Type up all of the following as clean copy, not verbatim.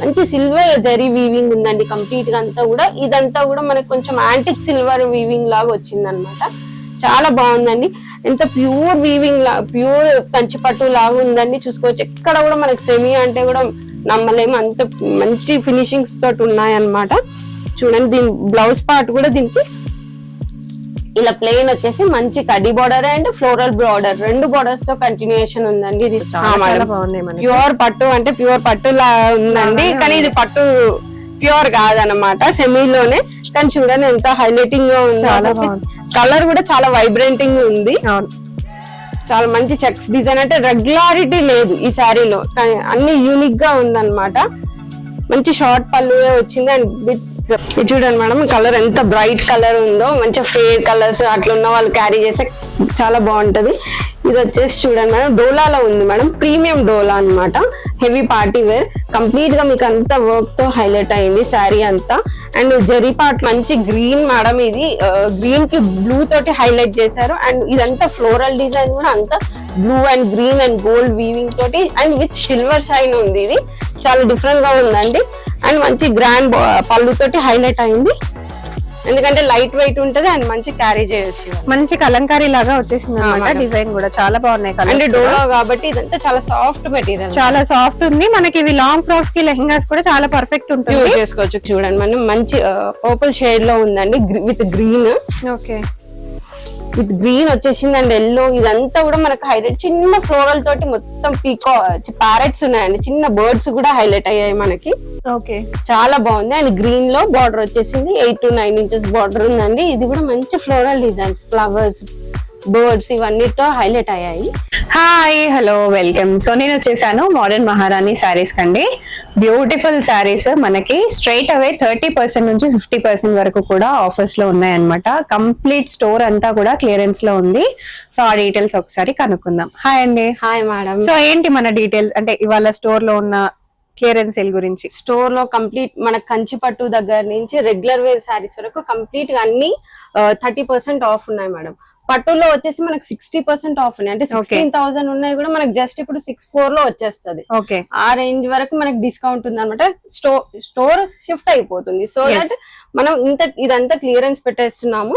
మంచి silver zari weaving ఉందండి complete గా అంతా కూడా. ఇదంతా కూడా మనకి కొంచెం యాంటిక్ సిల్వర్ వీవింగ్ లాగా వచ్చింది అనమాట. చాలా బాగుందండి. ఎంత ప్యూర్ వీవింగ్ ప్యూర్ కంచిపట్టు లాగా ఉందండి. చూసుకోవచ్చు ఎక్కడ కూడా మనకి సెమీ అంటే కూడా నమ్మలేము, అంత మంచి ఫినిషింగ్స్ తోటి ఉన్నాయన్నమాట. చూడండి దీని బ్లౌజ్ పార్ట్ కూడా దీనికి ఇలా ప్లెయిన్ వచ్చేసి మంచి కడ్డీ border and floral border, 2 borders తో కంటిన్యూషన్ ఉందండి. ఇది ప్యూర్ పట్టు అంటే ప్యూర్ పట్టు లా ఉందండి, కానీ ఇది పట్టు ప్యూర్ కాదనమాట, సెమీలోనే. కానీ చూడండి ఎంత హైలైటింగ్ గా ఉంది. కలర్ కూడా చాలా వైబ్రెంటింగ్ ఉంది. చాలా మంచి చెక్స్ డిజైన్, అంటే రెగ్యులారిటీ లేదు ఈ శారీలో, అన్ని యూనిక్ గా ఉందన్నమాట. మంచి షార్ట్ పళ్ళు వచ్చింది. అండ్ ఇది చూడండి మేడం, కలర్ ఎంత బ్రైట్ కలర్ ఉందో. మంచి ఫేర్ కలర్స్ అట్లా ఉన్న వాళ్ళు క్యారీ చేస్తే చాలా బాగుంటది. ఇది వచ్చేసి చూడండి మేడం, డోలాలో ఉంది మేడం, ప్రీమియం డోలా అన్నమాట. హెవీ పార్టీ వేర్, కంప్లీట్ గా మీకు అంతా వర్క్ తో హైలైట్ అయింది శారీ అంతా. అండ్ జరీ పార్ట్ మంచి గ్రీన్ మేడం, ఇది గ్రీన్ కి బ్లూ తోటి హైలైట్ చేశారు. అండ్ ఇదంతా ఫ్లోరల్ డిజైన్ కూడా అంతా blue and green and gold weaving తోటి అండ్ విత్ సిల్వర్ షైన్ ఉంది. ఇది చాలా డిఫరెంట్ గా ఉందండి. అండ్ మంచి గ్రాండ్ పళ్ళు తోటి హైలైట్ అయింది, ఎందుకంటే లైట్ వెయిట్ ఉంటది అండ్ మంచి క్యారీ చేయొచ్చు. మంచి కలంకారీ లాగా వచ్చేసింది అన్నమాట. డిజైన్ కూడా చాలా బాగున్నాయి. అంటే డోలా కాబట్టి ఇదంతా చాలా సాఫ్ట్ మెటీరియల్, చాలా సాఫ్ట్ ఉంది. మనకి ఇవి లాంగ్ ఫ్రాక్స్ కి లెహంగాస్ కూడా చాలా పర్ఫెక్ట్ ఉంటుంది, చేసుకోవచ్చు. చూడండి మనం మంచి పర్పుల్ షేడ్ లో ఉందండి with green. Okay, with green వచ్చేసింది అండ్ ఎల్లో. ఇదంతా కూడా మనకు హైలైట్, చిన్న ఫ్లోరల్ తోటి మొత్తం పీకో ప్యారెట్స్ ఉన్నాయండి, చిన్న బర్డ్స్ కూడా హైలైట్ అయ్యాయి మనకి. ఓకే, చాలా బాగుంది. అండ్ గ్రీన్ లో బార్డర్ వచ్చేసింది 8 to 9 inches బార్డర్ ఉందండి. ఇది కూడా మంచి ఫ్లోరల్ డిజైన్స్, ఫ్లవర్స్, బర్డ్స్ ఇవన్నీతో హైలైట్ అయ్యాయి. Hi, hello, welcome. సో నేను వచ్చేసాను మోడర్న్ మహారాణి శారీస్ కండి. బ్యూటిఫుల్ శారీస్ మనకి స్ట్రైట్ అవే 30% నుంచి 50% వరకు కూడా ఆఫర్స్ లో ఉన్నాయన్నమాట. కంప్లీట్ స్టోర్ అంతా కూడా క్లియరెన్స్ లో ఉంది. సో ఆ డీటెయిల్స్ ఒకసారి కనుక్కుందాం. హాయ్ అండి. Hi madam. సో ఏంటి మన డీటెయిల్స్, అంటే ఇవాళ స్టోర్ లో ఉన్న క్లియరెన్స్ సేల్ గురించి? స్టోర్ లో కంప్లీట్ మన కంచి పట్టు దగ్గర నుంచి రెగ్యులర్ వేర్ శారీస్ వరకు కంప్లీట్ గా అన్ని 30% ఆఫ్ ఉన్నాయి మేడం. పట్టులో వచ్చేసి మనకి 60% ఆఫ్ ఉన్నాయి, అంటే 16,000 ఉన్నాయి కూడా మనకి జస్ట్ ఇప్పుడు 64 లో వచ్చేస్తుంది. ఆ రేంజ్ వరకు మనకి డిస్కౌంట్ ఉంది అనమాట. స్టోర్ షిఫ్ట్ అయిపోతుంది. సో దట్ మనం ఇదంతా క్లియరెన్స్ పెట్టేస్తున్నాము.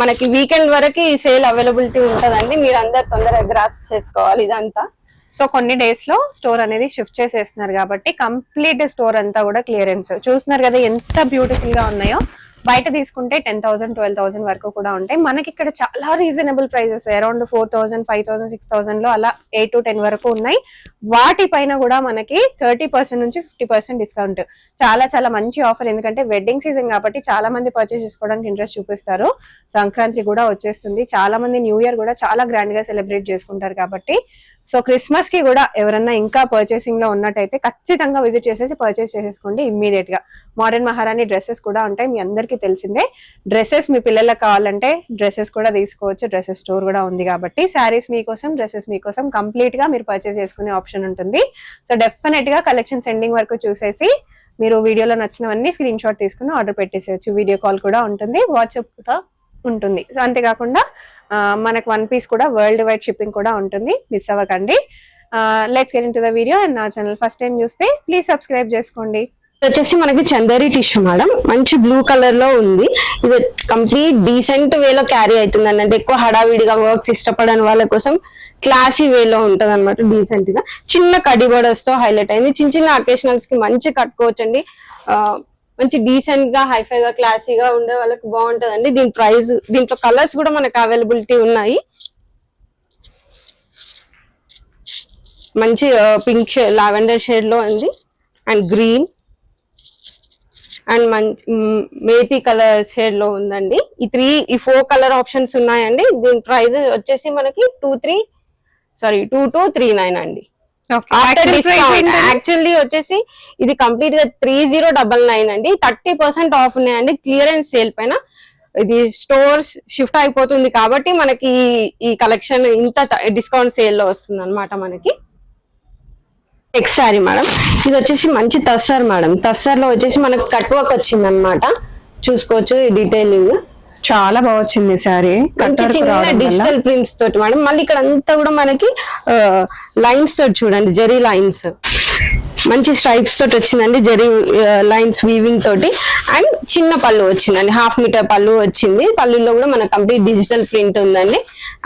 మనకి వీకెండ్ వరకు ఈ సేల్ అవైలబిలిటీ ఉంటదండి. మీరు అందరు తొందరగా గ్రాప్ చేసుకోవాలి ఇదంతా. సో కొన్ని డేస్ లో స్టోర్ అనేది షిఫ్ట్ చేసేస్తున్నారు కాబట్టి కంప్లీట్ స్టోర్ అంతా కూడా క్లియరెన్స్. చూస్తున్నారు కదా ఎంత బ్యూటిఫుల్ గా ఉన్నాయో. బయట తీసుకుంటే 10,000, 12,000 వరకు కూడా ఉంటాయి. మనకి ఇక్కడ చాలా రీజనబుల్ ప్రైసెస్, అరౌండ్ 4,000, 5,000, 6,000 లో అలా 8 to 10 వరకు ఉన్నాయి. వాటి పైన కూడా మనకి 30% నుంచి 50% డిస్కౌంట్. చాలా చాలా మంచి ఆఫర్, ఎందుకంటే వెడ్డింగ్ సీజన్ కాబట్టి చాలా మంది పర్చేస్ చేసుకోవడానికి ఇంట్రెస్ట్ చూపిస్తారు. సంక్రాంతి కూడా వచ్చేస్తుంది, చాలా మంది న్యూ ఇయర్ కూడా చాలా గ్రాండ్ గా సెలబ్రేట్ చేసుకుంటారు కాబట్టి. సో క్రిస్మస్ కి కూడా ఎవరన్నా ఇంకా పర్చేసింగ్ లో ఉన్నట్టయితే ఖచ్చితంగా విజిట్ చేసేసి పర్చేస్ చేసేసుకోండి ఇమ్మీడియట్ గా. మోడర్న్ మహారాణి డ్రెస్సెస్ కూడా ఉంటాయి, మీ అందరికీ తెలిసిందే. డ్రెస్సెస్ మీ పిల్లలకు కావాలంటే డ్రెస్సెస్ కూడా తీసుకోవచ్చు, డ్రెస్సెస్ స్టోర్ కూడా ఉంది కాబట్టి. శారీస్ మీకోసం, డ్రెస్సెస్ మీకోసం కంప్లీట్ గా మీరు పర్చేస్ చేసుకునే ఆప్షన్ ఉంటుంది. సో డెఫినెట్ గా కలెక్షన్ సెండింగ్ వరకు చూసేసి మీరు వీడియోలో నచ్చినవన్నీ స్క్రీన్ షాట్ తీసుకుని ఆర్డర్ పెట్టేసేయచ్చు. వీడియో కాల్ కూడా ఉంటుంది, వాట్సాప్ కూడా ఉంటుంది. సో అంతేకాకుండా మనకు 1 piece కూడా వరల్డ్ వైడ్ షిప్పింగ్ కూడా ఉంటుంది, మిస్ అవ్వకండి. Let's get into the video. And నా ఛానల్ ఫస్ట్ టైం చూస్తే ప్లీజ్ సబ్స్క్రైబ్ చేసుకోండి. వచ్చేసి మనకి చందేరి టిష్యూ మేడం, మంచి బ్లూ కలర్ లో ఉంది. ఇది కంప్లీట్ డీసెంట్ వేలో క్యారీ అవుతుంది అంటే ఎక్కువ హడావిడిగా వర్క్స్ ఇష్టపడని వాళ్ళ కోసం క్లాసీ వేలో ఉంటది అనమాట. డీసెంట్ గా చిన్న కడ్డీ బోర్డర్స్ తో హైలైట్ అయింది. చిన్న చిన్న అకేషనల్స్ కి మంచి కట్టుకోవచ్చండి. మంచి డీసెంట్ గా హైఫై గా క్లాసీగా ఉండే వాళ్ళకి బాగుంటదండి. దీని ప్రైస్, దీంట్లో కలర్స్ కూడా మనకు అవైలబిలిటీ ఉన్నాయి. మంచి పింక్ లావెండర్ షేడ్ లో ఉంది and green and methi colour shade లో ఉందండి. ఈ 4 కలర్ ఆప్షన్స్ ఉన్నాయండి. దీని ప్రైస్ వచ్చేసి మనకి 2239 అండి. యాక్చువల్లీ వచ్చేసి ఇది కంప్లీట్ గా 3099 అండి. 30% ఆఫ్ ఉన్నాయండి క్లియరెన్స్ సేల్ పైన. ఇది స్టోర్స్ షిఫ్ట్ అయిపోతుంది కాబట్టి మనకి ఈ కలెక్షన్ ఇంత డిస్కౌంట్ సేల్ లో వస్తుంది అనమాట మనకి. నెక్స్ట్ సారీ మేడం, ఇది వచ్చేసి మంచి తస్సర్ మేడం. తస్సర్ లో వచ్చేసి మనకి కట్ వర్క్ వచ్చింది అనమాట. చూసుకోవచ్చు ఈ డీటెయిలింగ్ చాలా బాగా వచ్చింది సారీ. చిన్న డిజిటల్ ప్రింట్స్ తోటి మేడం. మళ్ళీ ఇక్కడ అంతా కూడా మనకి లైన్స్ తోటి చూడండి, జరీ లైన్స్. మంచి స్ట్రైప్స్ తోటి వచ్చిందండి, జరీ లైన్స్ వీవింగ్ తోటి. అండ్ చిన్న పళ్ళు వచ్చిందండి, 1/2 మీటర్ పళ్ళు వచ్చింది. పళ్ళులో కూడా మనకి కంప్లీట్ డిజిటల్ ప్రింట్ ఉందండి.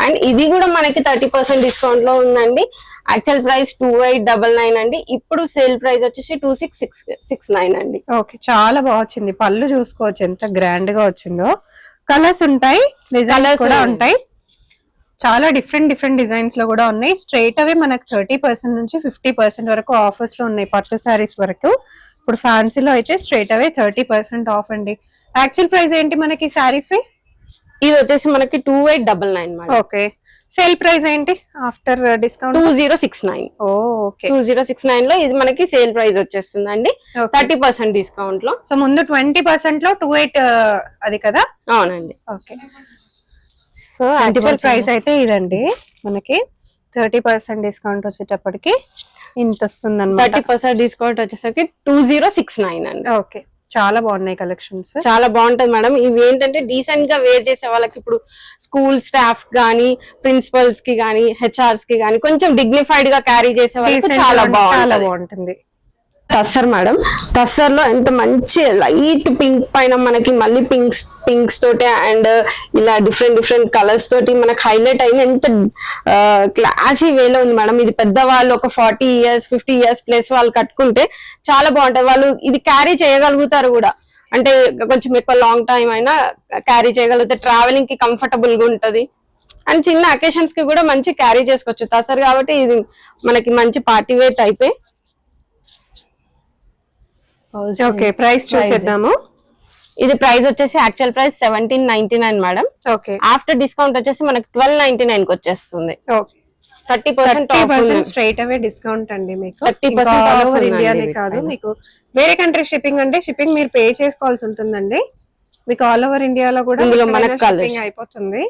అండ్ ఇది కూడా మనకి 30% డిస్కౌంట్ లో ఉందండి. యాక్చువల్ ప్రైస్ 2899 అండి, ఇప్పుడు సేల్ ప్రైస్ వచ్చేసి 2669 అండి. ఓకే, చాలా బాగా వచ్చింది. పళ్ళు చూసుకోవచ్చు ఎంత గ్రాండ్ గా వచ్చిందో. కలర్స్ ఉంటాయి, డిజైన్స్ కూడా ఉంటాయి. చాలా డిఫరెంట్ డిజైన్స్ లో కూడా ఉన్నాయి. స్ట్రైట్ అవే మనకు 30% నుంచి 50% వరకు ఆఫర్స్ లో ఉన్నాయి పట్టు శారీస్ వరకు. ఇప్పుడు ఫ్యాన్సీలో అయితే స్ట్రైట్ అవే 30% ఆఫ్ అండి. యాక్చువల్ ప్రైస్ ఏంటి మనకి శారీస్ వి? ఇది వచ్చేసి మనకి 2899 మేడం. ఓకే, సేల్ ప్రైస్ ఏంటి ఆఫ్టర్ డిస్కౌంట్? 2069. ఓకే, 2069 లో ఇది మనకి సేల్ ప్రైస్ వచ్చేస్తుందండి, 30% డిస్కౌంట్ లో. సో ముందు 20% లో 28 అది కదా? అవునండి. ఓకే, సో యాక్చువల్ ప్రైస్ అయితే ఇదండి, మనకి 30% డిస్కౌంట్ వచ్చేటప్పటికి ఇంత వస్తుంది అనమాట. 30% డిస్కౌంట్ వచ్చేసరికి 2069 అండి. ఓకే, చాలా బాగున్నాయి కలెక్షన్స్, చాలా బాగుంటది మేడం. ఇవి ఏంటంటే డీసెంట్ గా వేర్ చేసే వాళ్ళకి, ఇప్పుడు స్కూల్ స్టాఫ్ గానీ, ప్రిన్సిపల్స్ కి గానీ, హెచ్ఆర్స్ కి గానీ కొంచెం డిగ్నిఫైడ్ గా క్యారీ చేసే వాళ్ళకి చాలా బాగుంటుంది. టస్సర్ మేడం, టస్సర్ లో ఎంత మంచి లైట్ పింక్ పైన మనకి మళ్ళీ పింక్స్ తోటి అండ్ ఇలా డిఫరెంట్ కలర్స్ తోటి మనకి హైలైట్ అయింది. ఎంత క్లాసీ వేలో ఉంది మేడం. ఇది పెద్దవాళ్ళు ఒక 40 years 50 years ప్లస్ వాళ్ళు కట్టుకుంటే చాలా బాగుంటది. వాళ్ళు ఇది క్యారీ చేయగలుగుతారు కూడా, అంటే కొంచెం ఎక్కువ లాంగ్ టైం అయినా క్యారీ చేయగలుగుతారు. ట్రావెలింగ్ కి కంఫర్టబుల్ గా ఉంటది అండ్ చిన్న అకేషన్స్ కి కూడా మంచి క్యారీ చేసుకోవచ్చు. టస్సర్ కాబట్టి ఇది మనకి మంచి పార్టీ వేర్ టైపే. ఓకే, ప్రైస్ చూసేద్దాము. ఇది ప్రైస్ వచ్చేసి actual price 1799 madam. Okay, after discount వచ్చేసి మనకి 1299 కి వచ్చేస్తుంది. ఓకే, 30% స్ట్రైట్ అవే డిస్కౌంట్ అండి మీకు. 30% ఆల్ ఓవర్ ఇండియానే కాదు, మీకు వేరే కంట్రీ షిప్పింగ్ అంటే షిప్పింగ్ మీరు పే చేసుకోవాల్సి ఉంటుందండి. మీకు ఆల్ ఓవర్ ఇండియాలో కూడా షిప్పింగ్ అయిపోతుంది.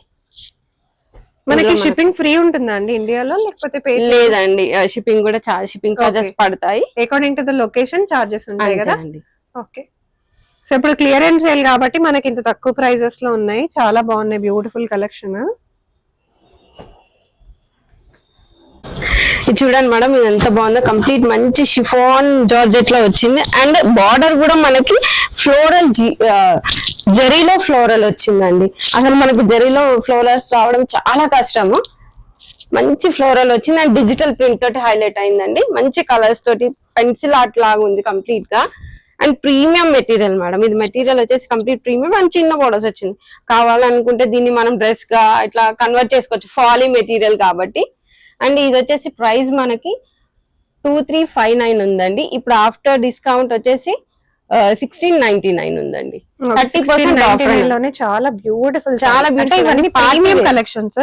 మనకి షిప్పింగ్ ఫ్రీ ఉంటుందా అండి ఇండియాలో, లేకపోతే పే? లేదండి, షిప్పింగ్ కూడా చాలా షిప్పింగ్ చార్జెస్ పడతాయి. According to the location charges ఉంటాయి కదా. ఓకే, సో ఇప్పుడు క్లియరెన్స్ సేల్ కాబట్టి మనకి ఇంత తక్కువ ప్రైజెస్ లో ఉన్నాయి. చాలా బాగున్నాయి, బ్యూటిఫుల్ కలెక్షన్. ఇది చూడండి మేడం, ఇది ఎంత బాగుందో. కంప్లీట్ మంచి షిఫాన్ జార్జెట్ లో వచ్చింది అండ్ బార్డర్ కూడా మనకి ఫ్లోరల్ జరీలో ఫ్లోరల్ వచ్చిందండి. అసలు మనకి జరీలో ఫ్లోరల్స్ రావడం చాలా కష్టము. మంచి ఫ్లోరల్ వచ్చింది అండ్ డిజిటల్ ప్రింట్ తోటి హైలైట్ అయిందండి. మంచి కలర్స్ తోటి పెన్సిల్ ఆర్ట్ లాగా ఉంది కంప్లీట్ గా. అండ్ ప్రీమియం మెటీరియల్ మేడం, ఇది మెటీరియల్ వచ్చేసి కంప్లీట్ ప్రీమియం అండ్ చిన్న బోర్డర్స్ వచ్చింది. కావాలనుకుంటే దీన్ని మనం డ్రెస్ గా ఇట్లా కన్వర్ట్ చేసుకోవచ్చు, ఫాలీ మెటీరియల్ కాబట్టి. అండ్ ఇది వచ్చేసి ప్రైస్ మనకి 2359 ఉందండి, ఇప్పుడు ఆఫ్టర్ డిస్కౌంట్ వచ్చేసి 1699 ఉందండి. 30% ఆఫర్ లోనే చాలా బ్యూటిఫుల్, చాలా ఇవన్నీ ప్రీమియం కలెక్షన్స్.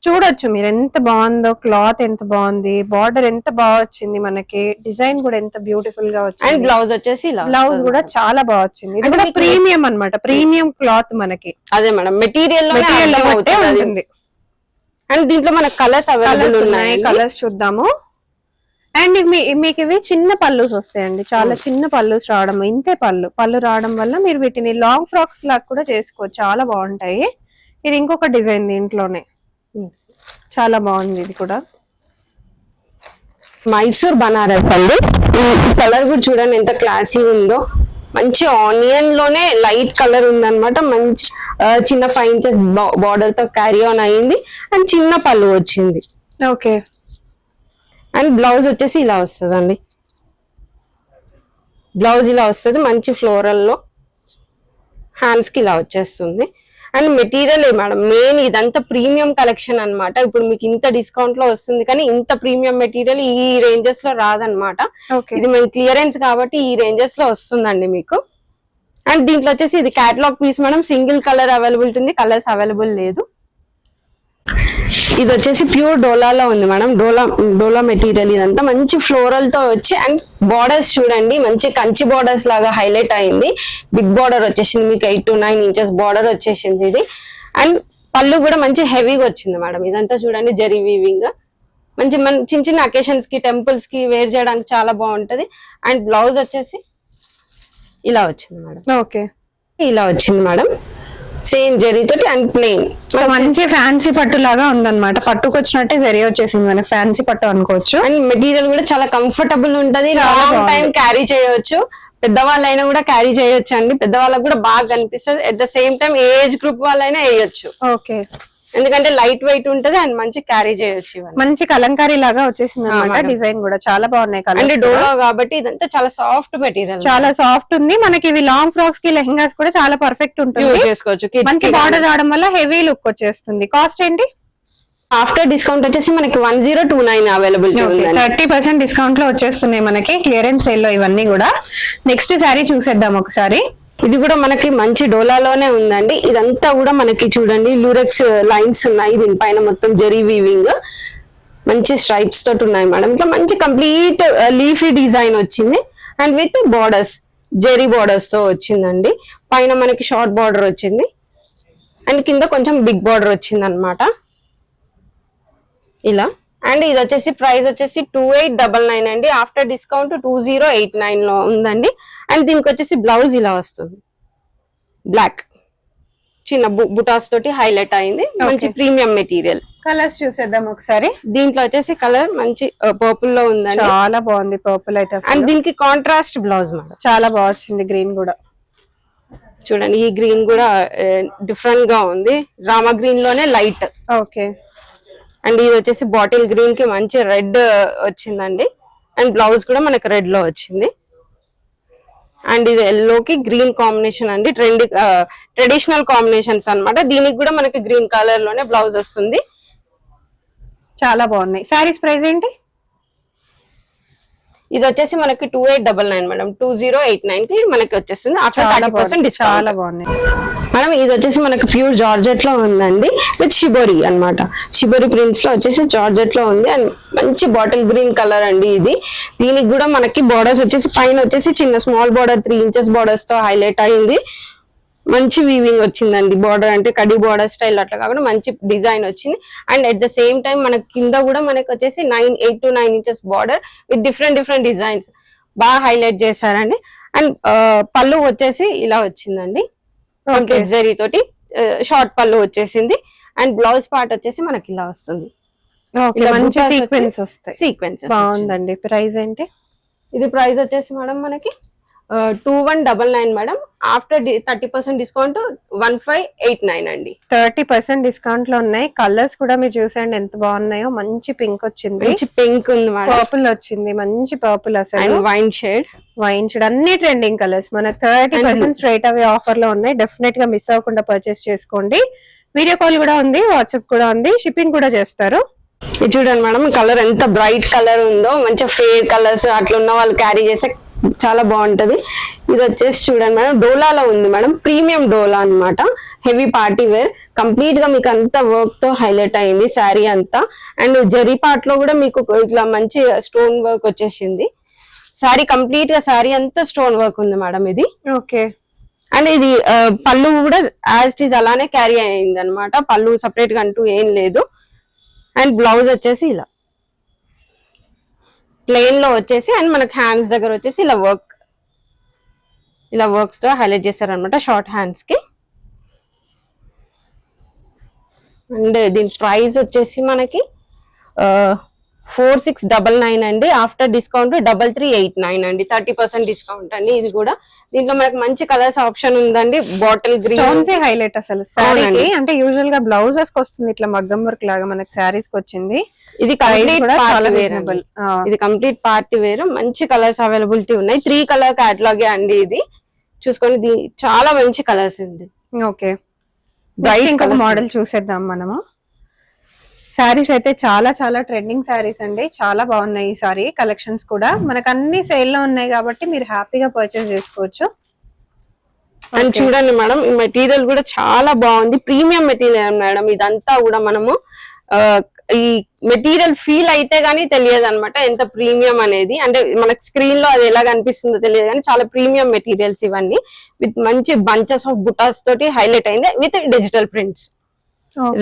చూడొచ్చు మీరు ఎంత బాగుందో, క్లాత్ ఎంత బాగుంది, బార్డర్ ఎంత బాగా వచ్చింది, మనకి డిజైన్ కూడా ఎంత బ్యూటిఫుల్ గా వచ్చింది. అండ్ బ్లౌజ్ వచ్చేసి బ్లౌజ్ కూడా చాలా బాగా వచ్చింది. ఇది కూడా ప్రీమియం అన్నమాట, ప్రీమియం క్లాత్ మనకి. అదే మేడం, మెటీరియల్ ఉంటుంది. అండ్ దీంట్లో మనకు కలర్స్ అవైలబుల్ ఉన్నాయి. కలర్స్ చూద్దాము. అండ్ మీకు ఇవి చిన్న పళ్ళుస్ వస్తాయండి, చాలా చిన్న పళ్ళుస్ రావడం, ఇంతే పళ్ళు రావడం వల్ల మీరు వీటిని లాంగ్ ఫ్రాక్స్ లాగా కూడా చేసుకోవచ్చు, చాలా బాగుంటాయి. ఇది ఇంకొక డిజైన్ దీంట్లోనే చాలా బాగుంది. ఇది కూడా మైసూర్ బనారస్ అండి. ఈ కలర్ కూడా చూడండి ఎంత క్లాసీ ఉందో. మంచి ఆనియన్ లోనే లైట్ కలర్ ఉందన్నమాట. మంచి చిన్న 5 inches బార్డర్ తో క్యారీ ఆన్ అయ్యింది అండ్ చిన్న పళ్ళు వచ్చింది. ఓకే, అండ్ బ్లౌజ్ వచ్చేసి ఇలా వస్తుందండి. బ్లౌజ్ ఇలా వస్తుంది మంచి ఫ్లోరల్ లో, హ్యాండ్స్ కి ఇలా వచ్చేస్తుంది. అండ్ మెటీరియల్ మేడం మెయిన్ ఇదంతా ప్రీమియం కలెక్షన్ అన్నమాట. ఇప్పుడు మీకు ఇంత డిస్కౌంట్ లో వస్తుంది కానీ ఇంత ప్రీమియం మెటీరియల్ ఈ రేంజెస్ లో రాదన్నమాట. ఇది మేము క్లియరెన్స్ కాబట్టి ఈ రేంజెస్ లో వస్తుందండి మీకు. అండ్ దీంట్లో వచ్చేసి ఇది catalogue piece madam, single colour available ఉంది, కలర్స్ అవైలబుల్ లేదు. ఇది వచ్చేసి ప్యూర్ డోలాలో ఉంది మేడం, డోలా మెటీరియల్. ఇదంతా మంచి ఫ్లోరల్ తో వచ్చి అండ్ బార్డర్స్ చూడండి మంచి కంచి బార్డర్స్ లాగా హైలైట్ అయింది. బిగ్ బార్డర్ వచ్చేసింది మీకు, 8 to 9 inches బార్డర్ వచ్చేసింది ఇది. అండ్ పళ్ళు కూడా మంచి హెవీగా వచ్చింది మేడం. ఇదంతా చూడండి జరీ వీవింగ్, మంచి చిన్న చిన్న అకేషన్స్ కి, టెంపుల్స్ కి వేర్ చేయడానికి చాలా బాగుంటది. అండ్ బ్లౌజ్ వచ్చేసి ఇలా వచ్చింది మేడం. ఓకే, ఇలా వచ్చింది మేడం. సేమ్ జరీ తోటి అండ్ ప్లెయిన్. మంచి ఫ్యాన్సీ పట్టు లాగా ఉందన్నమాట. పట్టుకు వచ్చినట్టే జరీ వచ్చేసింది, మనకి ఫ్యాన్సీ పట్టు అనుకోవచ్చు. అండ్ మెటీరియల్ కూడా చాలా కంఫర్టబుల్ ఉంటది, చాలా లాంగ్ టైం క్యారీ చేయొచ్చు. పెద్దవాళ్ళైనా కూడా క్యారీ చేయొచ్చు అండి, పెద్దవాళ్ళకి కూడా బాగా కనిపిస్తుంది. At the same time age group వాళ్ళైనా వేయొచ్చు. ఓకే, ఎందుకంటే లైట్ వెయిట్ ఉంటది అండ్ మంచి క్యారీ చేయొచ్చు. ఇవన్నీ మంచి కలంకారీ లాగా వచ్చేసింది అన్నమాట. డిజైన్ కూడా చాలా బాగున్నాయి. అంటే డోలా కాబట్టి ఇదంతా చాలా సాఫ్ట్ మెటీరియల్, చాలా సాఫ్ట్ ఉంది. మనకి ఇవి లాంగ్ ఫ్రాక్స్ కి లెహంగాస్ కూడా చాలా పర్ఫెక్ట్ ఉంటుంది, చేసుకోవచ్చు. మంచి బార్డర్ రావడం వల్ల హెవీ లుక్ వచ్చేస్తుంది. కాస్ట్ ఏంటి? ఆఫ్టర్ డిస్కౌంట్ వచ్చేసి మనకి 1029 అవైలబిలిటీ ఉంది. 30% డిస్కౌంట్ లో వచ్చేస్తున్నాయి మనకి, క్లియరెన్స్ సేల్ లో ఇవన్నీ కూడా. నెక్స్ట్ శారీ చూసేద్దాం ఒకసారి. ఇది కూడా మనకి మంచి డోలాలోనే ఉందండి. ఇదంతా కూడా మనకి చూడండి లూరెక్స్ లైన్స్ ఉన్నాయి, దీనిపైన మొత్తం జరీ వీవింగ్, మంచి స్ట్రైప్స్ తోటి ఉన్నాయి మేడం. ఇట్లా మంచి కంప్లీట్ లీఫీ డిజైన్ వచ్చింది and with borders, zari borders తో వచ్చిందండి. పైన మనకి షార్ట్ బార్డర్ వచ్చింది అండ్ కింద కొంచెం బిగ్ బార్డర్ వచ్చింది అనమాట ఇలా. అండ్ ఇది వచ్చేసి ప్రైస్ వచ్చేసి 2899 అండి. ఆఫ్టర్ డిస్కౌంట్ 2089 లో ఉందండి. అండ్ దీనికి వచ్చేసి బ్లౌజ్ ఇలా వస్తుంది, బ్లాక్ చిన్న బుటాస్ తోటి హైలైట్ అయింది, మంచి ప్రీమియం మెటీరియల్. కలర్స్ చూసేద్దాం ఒకసారి. దీంట్లో వచ్చేసి కలర్ మంచి పర్పుల్ లో ఉందండి, చాలా బాగుంది పర్పుల్ అయితే. అండ్ దీనికి కాంట్రాస్ట్ బ్లౌజ్ మేడం, చాలా బాగా వచ్చింది. గ్రీన్ కూడా చూడండి, ఈ గ్రీన్ కూడా డిఫరెంట్ గా ఉంది, రామా గ్రీన్ లోనే లైట్. ఓకే, అండ్ ఇది వచ్చేసి బాటిల్ గ్రీన్ కి మంచి రెడ్ వచ్చిందండి. అండ్ బ్లౌజ్ కూడా మనకి రెడ్ లో వచ్చింది. అండ్ ఇది ఎల్లో కి గ్రీన్ కాంబినేషన్ అండి, ట్రెడిషనల్ కాంబినేషన్స్ అన్నమాట. దీనికి కూడా మనకి గ్రీన్ కలర్ లోనే బ్లౌజ్ వస్తుంది. చాలా బాగున్నాయి. సారీస్ ప్రైస్ ఏంటి? ఇది వచ్చేసి మనకి 2899 మేడం, 2089 కి మనకి వచ్చేస్తుంది ఆఫ్టర్ 30% డిస్కౌంట్. చాలా బాగున్నాయి మేడం. ఇది వచ్చేసి మనకి ప్యూర్ జార్జెట్ లో ఉందండి, విత్ షిబోరి అన్నమాట. షిబోరి ప్రింట్స్ లో వచ్చేసి జార్జెట్ లో ఉంది అండ్ మంచి బాటిల్ గ్రీన్ కలర్ అండి ఇది. దీనికి కూడా మనకి బార్డర్స్ వచ్చేసి పైన వచ్చేసి చిన్న స్మాల్ బార్డర్ 3 inches బార్డర్స్ తో హైలైట్ అయింది. మంచి వీవింగ్ వచ్చిందండి, బార్డర్ అంటే కడి బార్డర్ స్టైల్ అట్లా కాకుండా మంచి డిజైన్ వచ్చింది. And at the same time మనకి కింద కూడా మనకి వచ్చేసి 8 to 9 inches border with different designs బాగా హైలైట్ చేశారండి. అండ్ పళ్ళు వచ్చేసి ఇలా వచ్చిందండి, జరీ తోటి షార్ట్ పళ్ళు వచ్చేసింది. అండ్ బ్లౌజ్ పార్ట్ వచ్చేసి మనకి ఇలా వస్తుంది, మంచి సీక్వెన్స్ వస్తాయి. సీక్వెన్సెస్ బాగుందండి. ప్రైస్ ఏంటి? ఇది ప్రైస్ వచ్చేసి మేడం మనకి 2199 మేడం. ఆఫ్టర్ 30% డిస్కౌంట్ 1589 అండి. 30% డిస్కౌంట్ లో ఉన్నాయి. కలర్స్ కూడా మీరు చూసండి ఎంత బాగున్నాయో. మంచి పింక్ వచ్చింది, మంచి పింక్ ఉంది మేడం, పర్పుల్ వచ్చింది, మంచి పర్పుల్ అసలు, వైన్ షేడ్ అన్ని ట్రెండింగ్ కలర్స్. మనకు 30% స్ట్రైట్ అవే ఆఫర్ లో ఉన్నాయి. డెఫినెట్ గా మిస్ అవ్వకుండా పర్చేస్ చేసుకోండి. వీడియో కాల్ కూడా ఉంది, వాట్సాప్ కూడా ఉంది, షిప్పింగ్ కూడా చేస్తారు. ఇది చూడండి మేడం, కలర్ ఎంత బ్రైట్ కలర్ ఉందో, మంచి ఫేర్ కలర్స్ అట్లా ఉన్న వాళ్ళు క్యారీ చేస్తే చాలా బాగుంటది. ఇది వచ్చేసి చూడండి మేడం, డోలాలో ఉంది మేడం, ప్రీమియం డోలా అన్నమాట, హెవీ పార్టీ వేర్. కంప్లీట్ గా మీకు అంతా వర్క్ తో హైలైట్ అయింది శారీ అంతా. అండ్ జరీ పార్ట్ లో కూడా మీకు ఇట్లా మంచి స్టోన్ వర్క్ వచ్చేసింది. శారీ కంప్లీట్ గా శారీ అంతా స్టోన్ వర్క్ ఉంది మేడం ఇది. ఓకే, అండ్ ఇది పళ్ళు కూడా యాజ్ ఇట్ ఈస్ అలానే క్యారీ అయింది అనమాట, పళ్ళు సపరేట్ గా అంటూ ఏం లేదు. అండ్ బ్లౌజ్ వచ్చేసి ఇలా ప్లెయిన్ లో వచ్చేసి, అండ్ మనకి హ్యాండ్స్ దగ్గర వచ్చేసి ఇలా వర్క్స్ తో హైలైట్ చేశారనమాట షార్ట్ హ్యాండ్స్ కి. అండ్ దీని ప్రైస్ వచ్చేసి మనకి 4699 అండి. ఆఫ్టర్ డిస్కౌంట్ 3389 అండి, 30% డిస్కౌంట్ అండి. ఇది కూడా దీంట్లో మనకి మంచి కలర్స్ ఆప్షన్ ఉందండి. బాటిల్ గ్రీన్ హైలైట్ అసలు శారీకి, అంటే యూజువల్ గా బ్లౌజెస్ కి వస్తుంది ఇట్లా మగ్గం వర్క్ లాగా, మనకి శారీస్ కి వచ్చింది. ఇది కంప్లీట్ పార్టీ వేర్, ఇది కంప్లీట్ పార్టీ వేర్. మంచి కలర్స్ అవైలబిలిటీ ఉన్నాయి. 3 కలర్ క్యాటలాగ్ అండి ఇది. చూసుకోండి, చాలా మంచి కలర్స్ ఉంది. ఓకే, బ్రైట్ ఇంకొక మోడల్ చూసేద్దాం మనము. శారీస్ అయితే చాలా ట్రెండింగ్ శారీస్ అండి, చాలా బాగున్నాయి ఈ సారీ కలెక్షన్స్ కూడా. మనకు అన్ని సేల్ లో ఉన్నాయి కాబట్టి మీరు హ్యాపీగా పర్చేస్ చేసుకోవచ్చు. అండ్ చూడండి మేడం, ఈ మెటీరియల్ కూడా చాలా బాగుంది, ప్రీమియం మెటీరియల్ మేడం. ఇదంతా కూడా మనము ఈ మెటీరియల్ ఫీల్ అయితే గానీ తెలియదు అనమాట ఎంత ప్రీమియం అనేది. అంటే మనకి స్క్రీన్ లో అది ఎలా కనిపిస్తుందో తెలియదు కానీ చాలా ప్రీమియం మెటీరియల్స్ ఇవన్నీ. విత్ మంచి బంచెస్ ఆఫ్ బుటాస్ తోటి హైలైట్ అయింది, విత్ డిజిటల్ ప్రింట్స్.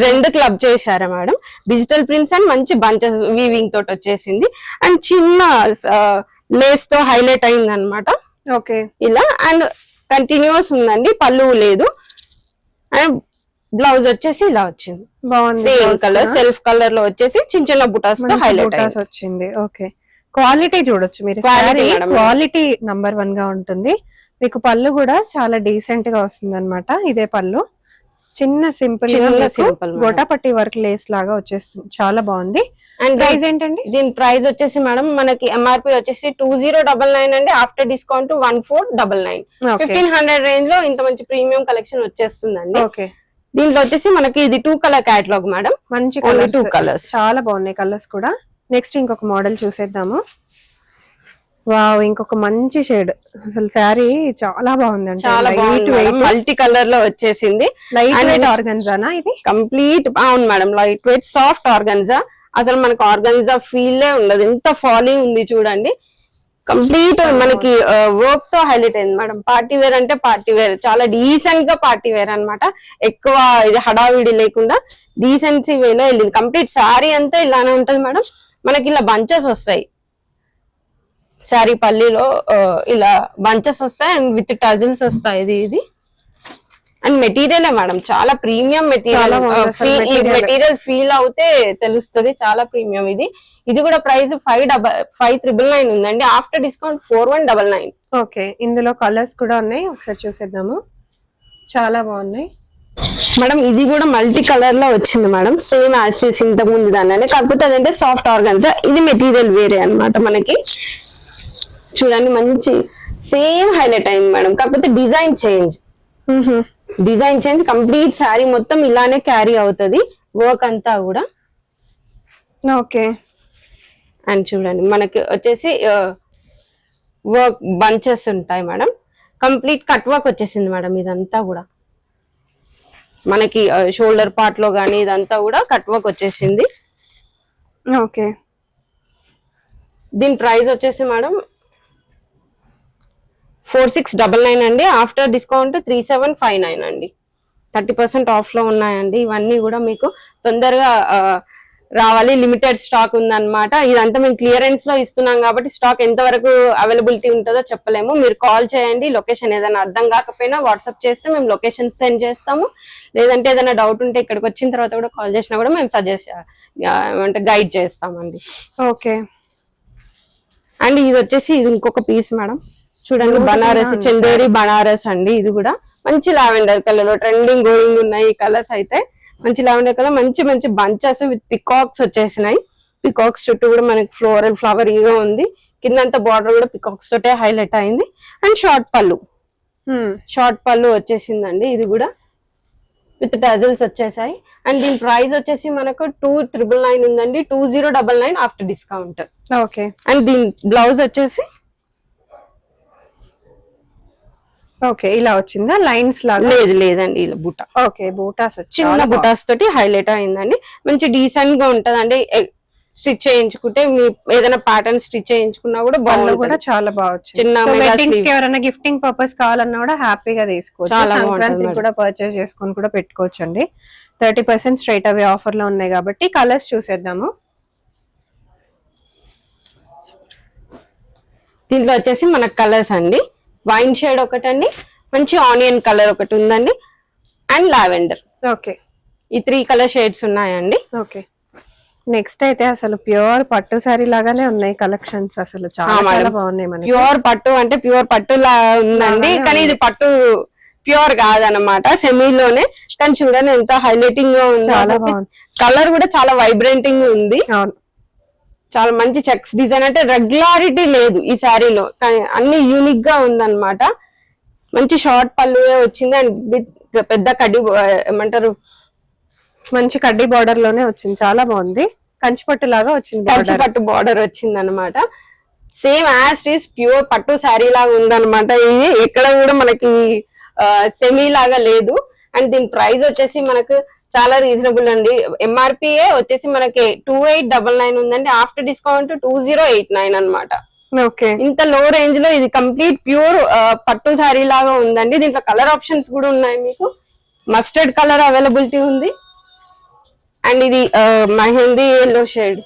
2 క్లబ్ చేశారా మేడం, డిజిటల్ ప్రింట్స్ అండ్ మంచి బంచెస్ వీవింగ్ తోటి వచ్చేసింది. అండ్ చిన్న లేస్ తో హైలైట్ అయింది అనమాట. ఓకే, ఇలా. అండ్ కంటిన్యూస్ ఉందండి, పళ్ళు లేదు. అండ్ బ్లౌజ్ వచ్చేసి ఇలా వచ్చింది, బాగుంది. సేమ్ కలర్ సెల్ఫ్ కలర్ లో వచ్చేసి చిన్న చిన్న బుటాస్ తో హైలైట్ వచ్చింది. ఓకే, క్వాలిటీ చూడొచ్చు మీరు, క్వాలిటీ నంబర్ 1 గా ఉంటుంది. మీకు పళ్ళు కూడా చాలా డీసెంట్ గా వస్తుంది అనమాట. ఇదే పళ్ళు చిన్న సింపుల్ గోటాపట్టి వర్క్ లేస్ లాగా వచ్చేస్తుంది, చాలా బాగుంది. అండ్ ప్రైస్ ఏంటండి? దీని ప్రైస్ వచ్చేసి మేడం మనకి ఎంఆర్పి వచ్చేసి 2099 అండి, ఆఫ్టర్ డిస్కౌంట్ 1499. 1500 రేంజ్ లో ఇంత మంచి ప్రీమియం కలెక్షన్ వచ్చేస్తుందండి. ఓకే, దీంట్లో వచ్చేసి మనకి ఇది 2 కలర్ క్యాటలాగ్ మేడం, మంచి 2 కలర్స్ చాలా బాగున్నాయి కలర్స్ కూడా. నెక్స్ట్ ఇంకొక మోడల్ చూసేద్దాము. వావ్, ఇంకొక మంచి షేడ్, అసలు శారీ చాలా బాగుంది, చాలా మల్టీ కలర్ లో వచ్చేసింది. లైట్ వెయిట్ ఆర్గన్జానా ఇది? కంప్లీట్ అవును madam, light weight soft organza. అసలు మనకు ఆర్గన్జా ఫీల్ ఉండదు, ఎంత ఫాలింగ్ ఉంది చూడండి. కంప్లీట్ మనకి వర్క్ తో హైలైట్ అయింది మేడం. పార్టీ వేర్ అంటే పార్టీ వేర్, చాలా డీసెంట్ గా పార్టీ వేర్ అన్నమాట. ఎక్కువ ఇది హడావిడి లేకుండా డీసెన్సీ వేలో వెళ్ళింది. కంప్లీట్ శారీ అంతా ఇలానే ఉంటది మేడం. మనకి ఇలా బంచెస్ వస్తాయి, శారీ పల్లీలో ఇలా బంచెస్ వస్తాయి అండ్ విత్ టజిల్స్ వస్తాయి. ఇది అండ్ మెటీరియల్ మేడం, చాలా ప్రీమియం మెటీరియల్. ఈ మెటీరియల్ ఫీల్ అవుతే తెలుస్తుంది, చాలా ప్రీమియం. ఇది కూడా ప్రైస్ 5999 ఉందండి, ఆఫ్టర్ డిస్కౌంట్ 4199. ఓకే, ఇందులో కలర్స్ కూడా ఉన్నాయి, ఒకసారి చూసేద్దాము. చాలా బాగున్నాయి మేడం. ఇది కూడా మల్టీ కలర్ లో వచ్చింది మేడం, సేమ్ యాజ్ ఇంతకు ముందు దాన్ని, కాకపోతే అదంటే సాఫ్ట్ ఆర్గన్జా, ఇది మెటీరియల్ వేరే అన్నమాట. మనకి చూడండి మంచి సేమ్ హైలైట్ అయింది మేడం, కాకపోతే డిజైన్ చేంజ్. కంప్లీట్ శారీ మొత్తం ఇలానే క్యారీ అవుతుంది వర్క్ అంతా కూడా. ఓకే, అండ్ చూడండి మనకి వచ్చేసి వర్క్ బంచెస్ ఉంటాయి మేడం. కంప్లీట్ కట్ వర్క్ వచ్చేసింది మేడం. ఇదంతా కూడా మనకి షోల్డర్ పార్ట్ లో గానీ ఇదంతా కూడా కట్ వర్క్ వచ్చేసింది. ఓకే, దీని ప్రైస్ వచ్చేసి మేడం 4699 అండి, ఆఫ్టర్ డిస్కౌంట్ 3759 అండి. 30% ఆఫ్ లో ఉన్నాయండి. ఇవన్నీ కూడా మీకు తొందరగా రావాలి, లిమిటెడ్ స్టాక్ ఉందన్నమాట. ఇదంతా మేము క్లియరెన్స్ లో ఇస్తున్నాం కాబట్టి స్టాక్ ఎంత వరకు అవైలబిలిటీ ఉంటుందో చెప్పలేము. మీరు కాల్ చేయండి, లొకేషన్ ఏదైనా అర్థం కాకపోయినా వాట్సాప్ చేస్తే మేము లొకేషన్ సెండ్ చేస్తాము. లేదంటే ఏదైనా డౌట్ ఉంటే ఇక్కడికి వచ్చిన తర్వాత కూడా కాల్ చేసినా కూడా మేము సజెస్ట్ అంటే గైడ్ చేస్తామండి. ఓకే, అండ్ ఇది వచ్చేసి ఇది ఇంకొక పీస్ మేడం. చూడండి బనారస్, చందేరి బనారస్ అండి. ఇది కూడా మంచి లావెండర్ కలర్ లో ట్రెండింగ్ గోయింగ్ ఉన్నాయి ఈ కలర్స్ అయితే. మంచి లావెండర్ కలర్, మంచి మంచి బంచెస్ విత్ పికాక్స్ వచ్చేసినాయి. పికాక్స్ చుట్టూ కూడా మనకి ఫ్లోరల్ ఫ్లవర్ ఈగా ఉంది. కిందంతా బార్డర్ కూడా పికాక్స్ తోటే హైలైట్ అయింది. అండ్ షార్ట్ పళ్ళు వచ్చేసిందండి. ఇది కూడా విత్ టజల్స్ వచ్చేసాయి. అండ్ దీని ప్రైస్ వచ్చేసి మనకు 2999 ఉందండి, 2099 ఆఫ్టర్ డిస్కౌంట్. ఓకే, అండ్ దీని బ్లౌజ్ వచ్చేసి ఓకే ఇలా వచ్చిందా లైన్స్ లాగా? లేదండి, ఇలా బూటా. ఓకే, బూటాస్ వచ్చి చిన్న బూటాస్ తోటి హైలైట్ అయిందండి. మంచి డీసెంట్ గా ఉంటదండి. స్టిచ్ చేయించుకుంటే మీ ఏదైనా ప్యాటర్న్ స్టిచ్ చేయించుకున్నా కూడా బాగుంది, కూడా చాలా బాగా చిన్న ఎవరైనా గిఫ్టింగ్ పర్పస్ కావాలన్నా కూడా హ్యాపీగా తీసుకోవచ్చు. సంక్రాంతికి కూడా పర్చేస్ చేసుకొని కూడా పెట్టుకోవచ్చు అండి. 30% స్ట్రైట్ అవే ఆఫర్ లో ఉన్నాయి కాబట్టి కలర్స్ చూసేద్దాము. దీంట్లో వచ్చేసి మనకు కలర్స్ అండి, వైన్ షేడ్ ఒకటండి, మంచి ఆనియన్ కలర్ ఒకటి ఉందండి, అండ్ లావెండర్. ఓకే, ఈ 3 కలర్ షేడ్స్ ఉన్నాయండి. ఓకే, నెక్స్ట్ అయితే అసలు ప్యూర్ పట్టు సారీ లాగానే ఉన్నాయి కలెక్షన్స్, అసలు చాలా బాగున్నాయి. మనకి ప్యూర్ పట్టు అంటే ప్యూర్ పట్టు లా ఉందండి, కానీ ఇది పట్టు ప్యూర్ కాదనమాట, సెమీలోనే. కానీ చూడండి ఎంత హైలైటింగ్ గా ఉంది, చాలా బాగుంది. కలర్ కూడా చాలా వైబ్రెంటింగ్ ఉంది. చాలా మంచి చెక్స్ డిజైన్, అంటే రెగ్యులారిటీ లేదు ఈ శారీలో, అన్ని యూనిక్ గా ఉందన్నమాట. మంచి షార్ట్ పళ్ళు వచ్చింది అండ్ పెద్ద కడ్డీ ఏమంటారు, మంచి కడ్డీ బార్డర్ లోనే వచ్చింది, చాలా బాగుంది. కంచిపట్టు లాగా వచ్చింది, కంచిపట్టు బార్డర్ వచ్చింది అనమాట. సేమ్ యాజ్ ఈస్ ప్యూర్ పట్టు శారీ లాగా ఉందన్నమాట. ఇది ఎక్కడ కూడా మనకి సెమీ లాగా లేదు. అండ్ దీని ప్రైస్ వచ్చేసి మనకు చాలా రీజనబుల్ అండి. ఎంఆర్పిఏ వచ్చేసి మనకి 2899 ఉందండి, ఆఫ్టర్ డిస్కౌంట్ 2089 అనమాట. ఓకే, ఇంత లో రేంజ్ లో ఇది కంప్లీట్ ప్యూర్ పట్టు శారీ లాగా ఉందండి. దీంట్లో కలర్ ఆప్షన్స్ కూడా ఉన్నాయి. మీకు మస్టర్డ్ కలర్ అవైలబిలిటీ ఉంది, అండ్ ఇది మెహందీ ఎల్లో షేడ్.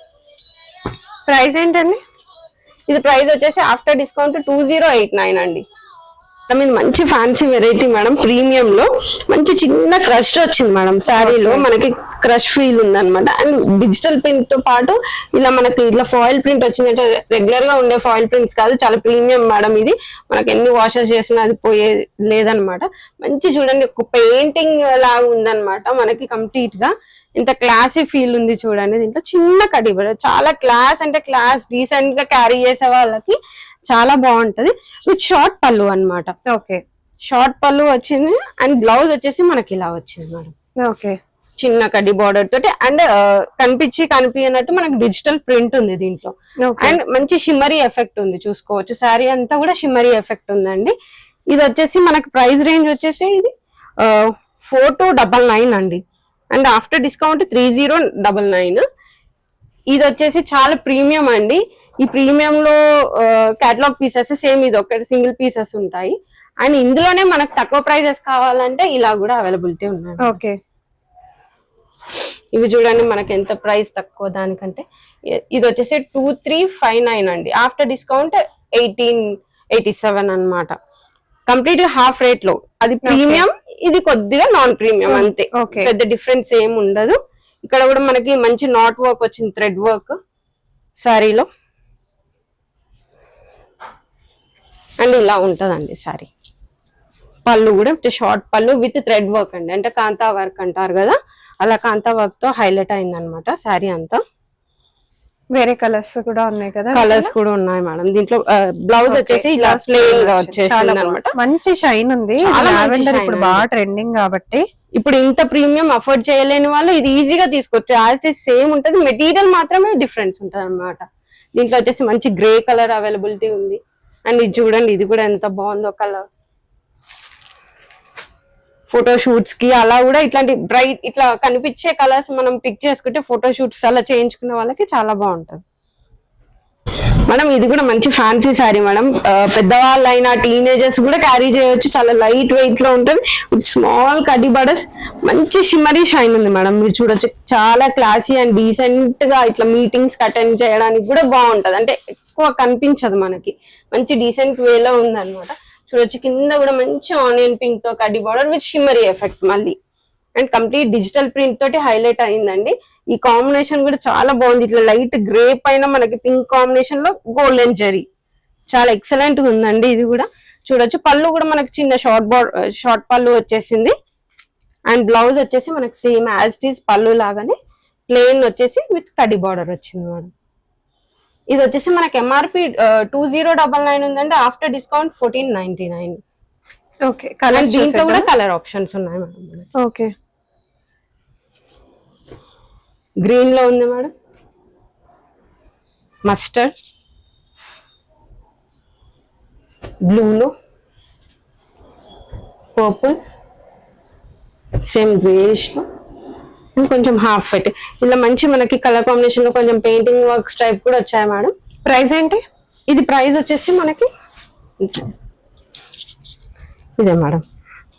ప్రైస్ ఏంటండి? ఇది ప్రైస్ వచ్చేసి ఆఫ్టర్ డిస్కౌంట్ 2089 అండి. మేడం ఇది మంచి ఫ్యాన్సీ వెరైటీ మేడం, ప్రీమియం లో మంచి చిన్న క్రష్ వచ్చింది మేడం. శారీలో మనకి క్రష్ ఫీల్ ఉంది అనమాట. అండ్ డిజిటల్ ప్రింట్ తో పాటు ఇలా మనకి ఇట్లా ఫాయిల్ ప్రింట్ వచ్చిందంటే రెగ్యులర్ గా ఉండే ఫాయిల్ ప్రింట్స్ కాదు, చాలా ప్రీమియం మేడం. ఇది మనకి ఎన్ని వాషెస్ చేసినా అది పోయే లేదనమాట. మంచి చూడండి ఒక పెయింటింగ్ లాగా ఉందన్నమాట మనకి కంప్లీట్ గా. ఇంత క్లాసీ ఫీల్ ఉంది చూడండి. దీంట్లో చిన్న కడి చాలా క్లాస్ అంటే క్లాస్, డీసెంట్ గా క్యారీ చేసే వాళ్ళకి చాలా బాగుంటది. విత్ షార్ట్ పళ్ళు అన్నమాట. ఓకే, షార్ట్ పళ్ళు వచ్చింది. అండ్ బ్లౌజ్ వచ్చేసి మనకి ఇలా వచ్చింది మేడం. ఓకే, చిన్న కడ్డీ బార్డర్ తోటి. అండ్ కనిపించినట్టు మనకి డిజిటల్ ప్రింట్ ఉంది దీంట్లో. అండ్ మంచి షిమ్మరీ ఎఫెక్ట్ ఉంది, చూసుకోవచ్చు. శారీ అంతా కూడా షిమ్మరీ ఎఫెక్ట్ ఉందండి. ఇది వచ్చేసి మనకి ప్రైస్ రేంజ్ వచ్చేసి ఇది 4299 అండి. And after discount 3099. ఇది వచ్చేసి చాలా ప్రీమియం అండి. ఈ ప్రీమియం లో కేటలాగ్ పీసెస్ సేమ్ ఇది ఒకటి సింగిల్ పీసెస్ ఉంటాయి. అండ్ ఇందులోనే మనకు తక్కువ ప్రైజెస్ కావాలంటే ఇలా కూడా అవైలబిలిటీ ఉన్నాయి. ఓకే, ఇవి చూడండి మనకి ఎంత ప్రైస్ తక్కువ దానికంటే. ఇది వచ్చేసి 2359 అండి. ఆఫ్టర్ డిస్కౌంట్ 1887 అన్నమాట. కంప్లీట్ హాఫ్ రేట్ లో. అది ప్రీమియం, ఇది కొద్దిగా నాన్ ప్రీమియం అంతే. పెద్ద డిఫరెన్స్ ఏం ఉండదు. ఇక్కడ కూడా మనకి మంచి నాట్ వర్క్ వచ్చింది, థ్రెడ్ వర్క్ శారీలో. అండ్ ఇలా ఉంటదండి శారీ. పళ్ళు కూడా షార్ట్ పళ్ళు విత్ థ్రెడ్ వర్క్ అండి, అంటే కాంతా వర్క్ అంటారు కదా, అలా కాంతా వర్క్ తో హైలైట్ అయింది అనమాట శారీ అంతా. వేరే కలర్స్ కూడా ఉన్నాయి కదా? కలర్స్ కూడా ఉన్నాయి మేడం. దీంట్లో బ్లౌజ్ వచ్చేసి ఇలా ప్లెయిన్ గా వచ్చేసింది అనమాట. మంచి షైన్ ఉంది. ఇప్పుడు బాగా ట్రెండింగ్ కాబట్టి ఇప్పుడు ఇంత ప్రీమియం అఫోర్డ్ చేయలేని వాళ్ళు ఇది ఈజీగా తీసుకోవచ్చు. యాజ్ ఇట్ సేమ్ ఉంటది, మెటీరియల్ మాత్రమే డిఫరెన్స్ ఉంటది అనమాట. దీంట్లో వచ్చేసి మంచి గ్రే కలర్ అవైలబిలిటీ ఉంది. అండ్ ఇది చూడండి, ఇది కూడా ఎంత బాగుందో కలర్. ఫోటో షూట్స్ కి అలా కూడా ఇట్లాంటి బ్రైట్ ఇట్లా కనిపించే కలర్స్ మనం పిక్ చేసుకుంటే ఫోటో షూట్స్ అలా చేయించుకునే వాళ్ళకి చాలా బాగుంటది మేడం. ఇది కూడా మంచి ఫ్యాన్సీ శారీ మేడం. పెద్దవాళ్ళైనా టీనేజర్స్ కూడా క్యారీ చేయవచ్చు. చాలా లైట్ వెయిట్ లో ఉంటుంది. స్మాల్ కడ్డీ బార్డర్స్, మంచి షిమ్మరీ షైన్ ఉంది మేడం. మీరు చూడొచ్చు, చాలా క్లాసీ అండ్ డీసెంట్ గా ఇట్లా మీటింగ్స్ అటెండ్ చేయడానికి కూడా బాగుంటది. అంటే ఎక్కువ కనిపించదు మనకి, మంచి డీసెంట్ వేలో ఉంది అనమాట. చూడొచ్చు కింద కూడా మంచి ఆనియన్ పింక్ తో కడ్డీ బార్డర్ విత్ షిమ్మరీ ఎఫెక్ట్ మళ్ళీ. అండ్ కంప్లీట్ డిజిటల్ ప్రింట్ తోటి హైలైట్ అయిందండి. ఈ కాంబినేషన్ కూడా చాలా బాగుంది. ఇట్లా లైట్ గ్రే పైన మనకి పింక్ కాంబినేషన్ లో గోల్డెన్ జరీ, చాలా ఎక్సలెంట్ గా ఉందండి. ఇది కూడా చూడొచ్చు. పళ్ళు కూడా మనకి చిన్న షార్ట్ పళ్ళు వచ్చేసింది. అండ్ బ్లౌజ్ వచ్చేసి మనకి సేమ్ యాజ్ ఇట్ ఈస్ పళ్ళు లాగానే ప్లెయిన్ వచ్చేసి విత్ కడ్డీ బార్డర్ వచ్చింది మేడం. ఇది వచ్చేసి మనకి ఎంఆర్పి 2099 ఉందండి. After discount 1499. ఓకే, కలర్స్ దీంట్లో కూడా కలర్ ఆప్షన్స్ ఉన్నాయి మేడం. ఓకే, గ్రీన్ లో ఉంది మేడం, మస్టర్డ్, బ్లూలో, పర్పుల్, సేమ్ గ్రేష్ లో, కొంచెం హాఫ్ ఫెట్. ఇలా మంచి మనకి కలర్ కాంబినేషన్ లో కొంచెం పెయింటింగ్ వర్క్స్ టైప్ కూడా వచ్చాయి మేడం. ప్రైస్ ఏంటి? ఇది ప్రైస్ వచ్చేసి మనకి ఇదే మేడం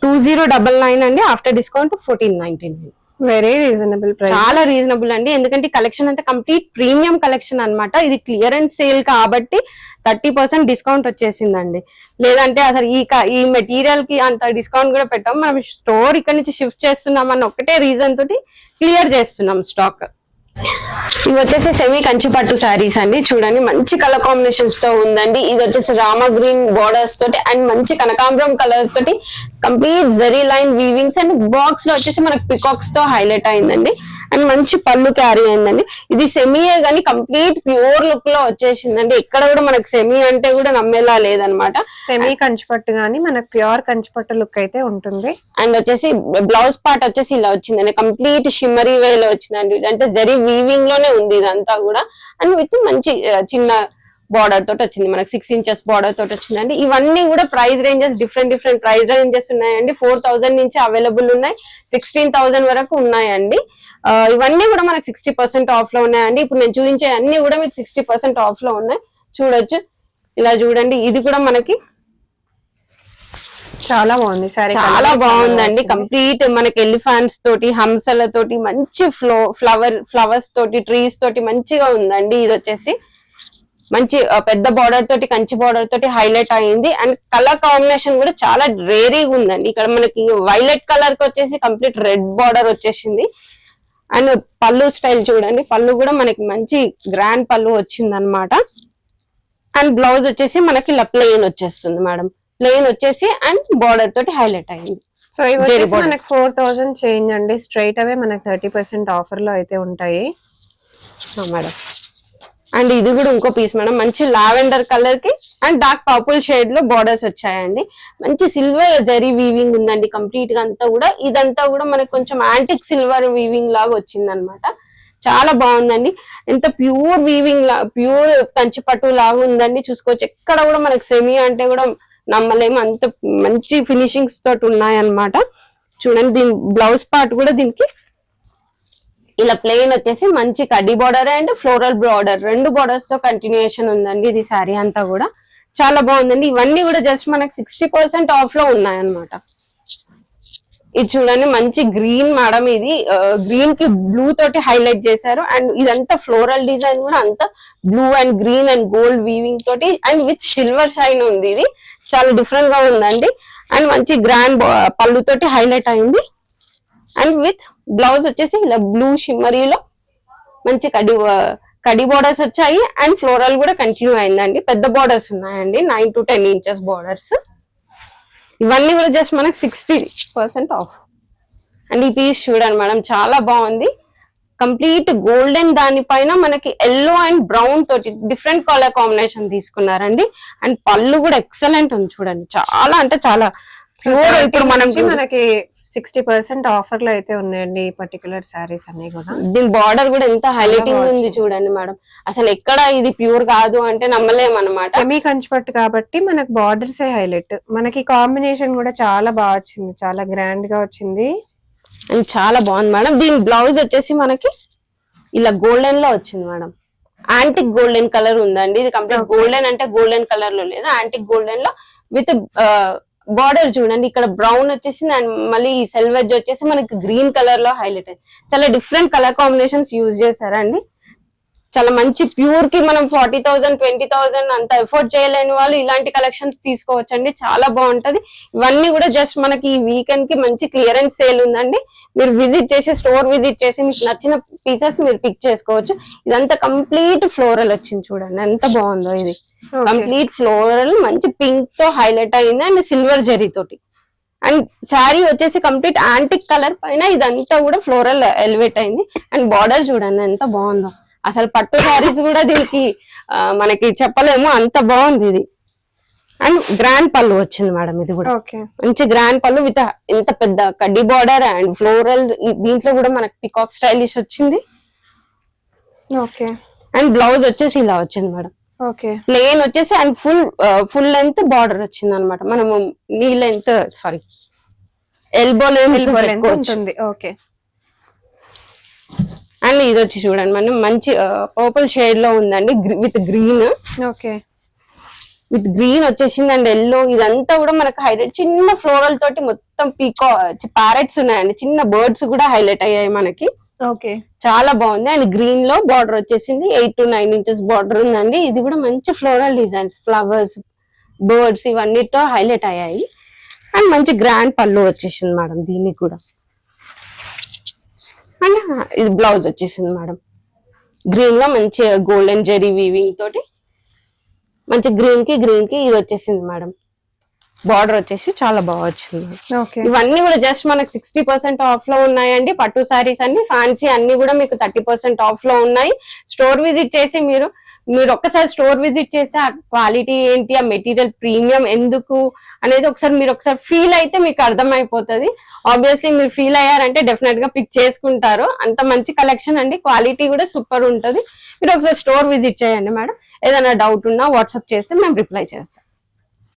2099 అండి. After discount 1499. Very reasonable price, చాలా రీజనబుల్ అండి. ఎందుకంటే కలెక్షన్ అంతా కంప్లీట్ ప్రీమియం కలెక్షన్ అన్నమాట. ఇది క్లియరెన్స్ సేల్ కాబట్టి 30% డిస్కౌంట్ వచ్చేసిందండి. లేదంటే అసలు ఈ మెటీరియల్ కి అంత డిస్కౌంట్ కూడా పెట్టాం. మనం స్టోర్ ఇక్కడ నుంచి షిఫ్ట్ చేస్తున్నాం అన్న ఒకటే రీజన్ తోటి క్లియర్ చేస్తున్నాం స్టాక్. ఇవి వచ్చేసి సెమీ కంచి పట్టు శారీస్ అండి. చూడండి మంచి కలర్ కాంబినేషన్స్ తో ఉందండి. ఇది వచ్చేసి రామా గ్రీన్ బోర్డర్స్ తోటి అండ్ మంచి కనకాంబరం కలర్స్ తోటి complete zari line weavings and box లో వచ్చేసి మనకి పికాక్స్ తో హైలైట్ అయిందండి. అండ్ మంచి పళ్ళు క్యారీ అయిందండి. ఇది సెమీయే కానీ కంప్లీట్ ప్యూర్ లుక్ లో వచ్చేసిందండి. ఇక్కడ కూడా మనకి సెమీ అంటే కూడా నమ్మేలా లేదనమాట. సెమీ కంచిపట్టు గానీ మనకి ప్యూర్ కంచిపట్టు లుక్ అయితే ఉంటుంది. అండ్ వచ్చేసి బ్లౌజ్ పార్ట్ వచ్చేసి ఇలా వచ్చిందండి, కంప్లీట్ షిమ్మరీ వే లో వచ్చిందండి. అంటే జరీ వీవింగ్ లోనే ఉంది ఇదంతా కూడా. అండ్ విత్ మంచి చిన్న బార్డర్ తోటి వచ్చింది, మనకి 6 inches బార్డర్ తోటి వచ్చిందండి. ఇవన్నీ కూడా price ranges different price ranges ఉన్నాయండి. 4000 నుంచి అవైలబుల్ ఉన్నాయి, 16,000 వరకు ఉన్నాయండి. ఇవన్నీ కూడా మనకి 60% ఆఫ్ లో ఉన్నాయండి. ఇప్పుడు నేను చూపించే అన్ని కూడా మీకు 60% ఆఫ్ లో ఉన్నాయి. చూడొచ్చు, ఇలా చూడండి. ఇది కూడా మనకి చాలా బాగుంది సారీ, చాలా బాగుందండి. కంప్లీట్ మనకి ఎలిఫాంట్స్ తోటి, హంసల తోటి, మంచి ఫ్లవర్స్ తోటి, ట్రీస్ తోటి మంచిగా ఉందండి. ఇది వచ్చేసి మంచి పెద్ద బార్డర్ తోటి కంచి బార్డర్ తోటి హైలైట్ అయింది. అండ్ కలర్ కాంబినేషన్ కూడా చాలా రేరీగా ఉందండి. ఇక్కడ మనకి వైలెట్ కలర్ కి వచ్చేసి కంప్లీట్ రెడ్ బార్డర్ వచ్చేసింది. అండ్ పళ్ళు స్టైల్ చూడండి, పళ్ళు కూడా మనకి మంచి గ్రాండ్ పళ్ళు వచ్చింది అనమాట. అండ్ బ్లౌజ్ వచ్చేసి మనకి ఇలా ప్లెయిన్ వచ్చేస్తుంది మేడం, ప్లెయిన్ వచ్చేసి అండ్ బార్డర్ తోటి హైలైట్ అయింది. సో ఇవి వచ్చేసి మనకి 4000 చేంజ్ అండి. స్ట్రైట్ అవే మనకి 30% ఆఫర్ లో అయితే ఉంటాయి మేడం. అండ్ ఇది కూడా ఇంకో పీస్ మేడం, మంచి లావెండర్ కలర్ కి అండ్ డార్క్ పర్పుల్ షేడ్ లో బార్డర్స్ వచ్చాయండి. మంచి సిల్వర్ జరీ వీవింగ్ ఉందండి కంప్లీట్ గా అంతా కూడా. ఇదంతా కూడా మనకి కొంచెం యాంటిక్ సిల్వర్ వీవింగ్ లాగా వచ్చింది అనమాట. చాలా బాగుందండి. ఎంత ప్యూర్ వీవింగ్ ప్యూర్ కంచి పట్టు లాగా ఉందండి. చూసుకోవచ్చు, ఎక్కడ కూడా మనకి సెమీ అంటే కూడా నమ్మలేము, అంత మంచి ఫినిషింగ్స్ తోటి ఉన్నాయన్నమాట. చూడండి, దీని బ్లౌజ్ పార్ట్ కూడా దీనికి ఇలా ప్లెయిన్ వచ్చేసి మంచి కడ్డీ border and floral border, 2 borders తో కంటిన్యూషన్ ఉందండి. ఇది శారీ అంతా కూడా చాలా బాగుందండి. ఇవన్నీ కూడా జస్ట్ మనకి 60% ఆఫ్ లో ఉన్నాయన్నమాట. ఇది చూడండి, మంచి గ్రీన్ మేడం, ఇది గ్రీన్ కి బ్లూ తోటి హైలైట్ చేశారు. అండ్ ఇదంతా ఫ్లోరల్ డిజైన్ కూడా అంతా blue and green and gold weaving తోటి అండ్ విత్ సిల్వర్ షైన్ ఉంది. ఇది చాలా డిఫరెంట్ గా ఉందండి. అండ్ మంచి గ్రాండ్ పళ్ళు తోటి హైలైట్ అయింది. అండ్ విత్ బ్లౌజ్ వచ్చేసి ఇలా బ్లూ షిమ్మరీలో మంచి కడి బార్డర్స్ వచ్చాయి. అండ్ ఫ్లోరల్ కూడా కంటిన్యూ అయిందండి. పెద్ద బార్డర్స్ ఉన్నాయండి, 9 to 10 ఇంచెస్ బార్డర్స్. ఇవన్నీ కూడా జస్ట్ మనకి 60% ఆఫ్. అండ్ ఈ పీస్ చూడండి మేడం, చాలా బాగుంది. కంప్లీట్ గోల్డెన్ దానిపైన మనకి ఎల్లో అండ్ బ్రౌన్ తోటి డిఫరెంట్ కలర్ కాంబినేషన్ తీసుకున్నారండి. అండ్ పళ్ళు కూడా ఎక్సలెంట్ ఉంది చూడండి, చాలా అంటే చాలా ప్యూర్. ఇప్పుడు మనకి 60% ఆఫర్ లో అయితే ఉన్నాయండి ఈ పర్టికులర్ సారీస్ అన్ని కూడా. దీని బార్డర్ కూడా ఎంత హైలైటింగ్ ఉంది చూడండి మేడం. అసలు ఎక్కడ ఇది ప్యూర్ కాదు అంటే నమ్మలేము అనమాట. సెమీ కంచిపట్టు కాబట్టి మనకి బార్డర్స్ హైలైట్. మనకి కాంబినేషన్ కూడా చాలా బాగా వచ్చింది, చాలా గ్రాండ్ గా వచ్చింది అండ్ చాలా బాగుంది మేడం. దీని బ్లౌజ్ వచ్చేసి మనకి ఇలా గోల్డెన్ లో వచ్చింది మేడం. యాంటిక్ గోల్డెన్ కలర్ ఉందండి. ఇది కంప్లీట్ గోల్డెన్ అంటే గోల్డెన్ కలర్ లో లేదు, యాంటిక్ గోల్డెన్ లో విత్ బార్డర్ చూడండి. ఇక్కడ బ్రౌన్ వచ్చేసింది అండ్ మళ్ళీ ఈ సెల్వెజ్ వచ్చేసి మనకి గ్రీన్ కలర్ లో హైలైట్ అయింది. చాలా డిఫరెంట్ కలర్ కాంబినేషన్స్ యూజ్ చేశారండి. చాలా మంచి ప్యూర్ కి మనం 40,000 20,000 అంత ఎఫోర్డ్ చేయలేని వాళ్ళు ఇలాంటి కలెక్షన్స్ తీసుకోవచ్చండి, చాలా బాగుంటది. ఇవన్నీ కూడా జస్ట్ మనకి ఈ వీకెండ్ కి మంచి క్లియరెన్స్ సేల్ ఉందండి. మీరు విజిట్ చేసి స్టోర్ విజిట్ చేసి మీకు నచ్చిన పీసెస్ మీరు పిక్ చేసుకోవచ్చు. ఇదంతా కంప్లీట్ ఫ్లోరల్ వచ్చింది చూడండి, ఎంత బాగుందో. ఇది కంప్లీట్ ఫ్లోరల్ మంచి పింక్ తో హైలైట్ అయింది అండ్ సిల్వర్ జరీ తోటి. అండ్ శారీ వచ్చేసి కంప్లీట్ యాంటిక్ కలర్ పైన ఇదంతా కూడా ఫ్లోరల్ ఎలివేట్ అయింది. అండ్ బార్డర్ చూడండి ఎంత బాగుందో. అసలు పట్టు శారీస్ కూడా దీనికి మనకి చెప్పలేము, అంత బాగుంది ఇది. అండ్ గ్రాండ్ పళ్ళు వచ్చింది మేడం. ఇది కూడా మంచి గ్రాండ్ పళ్ళు విత్ ఎంత పెద్ద కడ్డీ బార్డర్ అండ్ ఫ్లోరల్. దీంట్లో కూడా మనకి పికాక్ స్టైలిష్ వచ్చింది. అండ్ బ్లౌజ్ వచ్చేసి ఇలా వచ్చింది మేడం, ప్లేన్ వచ్చేసి అండ్ ఫుల్ లెంత్ బార్డర్ వచ్చింది అనమాట. మనము నీ లెంత్ ఎల్బో లెంత్ ఉంటుంది. అండ్ ఇది వచ్చి చూడండి మనం మంచి పర్పుల్ షేడ్ లో ఉందండి విత్ గ్రీన్. విత్ గ్రీన్ వచ్చేసింది అండ్ ఎల్లో. ఇదంతా కూడా మనకు హైలైట్ చిన్న ఫ్లోరల్ తోటి మొత్తం ప్యారెట్స్ ఉన్నాయండి, చిన్న బర్డ్స్ కూడా హైలైట్ అయ్యాయి మనకి. చాలా బాగుంది. అండ్ గ్రీన్ లో బార్డర్ వచ్చేసింది 8 to 9 ఇంచెస్ బార్డర్ ఉందండి. ఇది కూడా మంచి ఫ్లోరల్ డిజైన్స్, ఫ్లవర్స్, బర్డ్స్ ఇవన్నీతో హైలైట్ అయ్యాయి. అండ్ మంచి గ్రాండ్ పళ్ళు వచ్చేసింది మేడం దీనికి కూడా. అండ్ ఇది బ్లౌజ్ వచ్చేసింది మేడం. గ్రీన్ లో మంచి గోల్డెన్ జెరీ వీవింగ్ తోటి మంచి గ్రీన్ కి ఇది వచ్చేసింది మేడం. బార్డర్ వచ్చేసి చాలా బాగా వచ్చింది. ఇవన్నీ కూడా జస్ట్ మనకి 60% ఆఫ్ లో ఉన్నాయండి. పట్టు సారీస్ అన్ని ఫ్యాన్సీ అన్ని కూడా మీకు 30% ఆఫ్ లో ఉన్నాయి. స్టోర్ విజిట్ చేసి మీరు ఒక్కసారి స్టోర్ విజిట్ చేసి ఆ క్వాలిటీ ఏంటి, ఆ మెటీరియల్ ప్రీమియం ఎందుకు అనేది మీరు ఒకసారి ఫీల్ అయితే మీకు అర్థమైపోతుంది. ఆబ్వియస్లీ మీరు ఫీల్ అయ్యారంటే డెఫినెట్ గా పిక్ చేసుకుంటారు. అంత మంచి కలెక్షన్ అండి, క్వాలిటీ కూడా సూపర్ ఉంటది. మీరు ఒకసారి స్టోర్ విజిట్ చేయండి మేడం. ఏదైనా డౌట్ ఉన్నా వాట్సాప్ చేస్తే మేము రిప్లై చేస్తాం.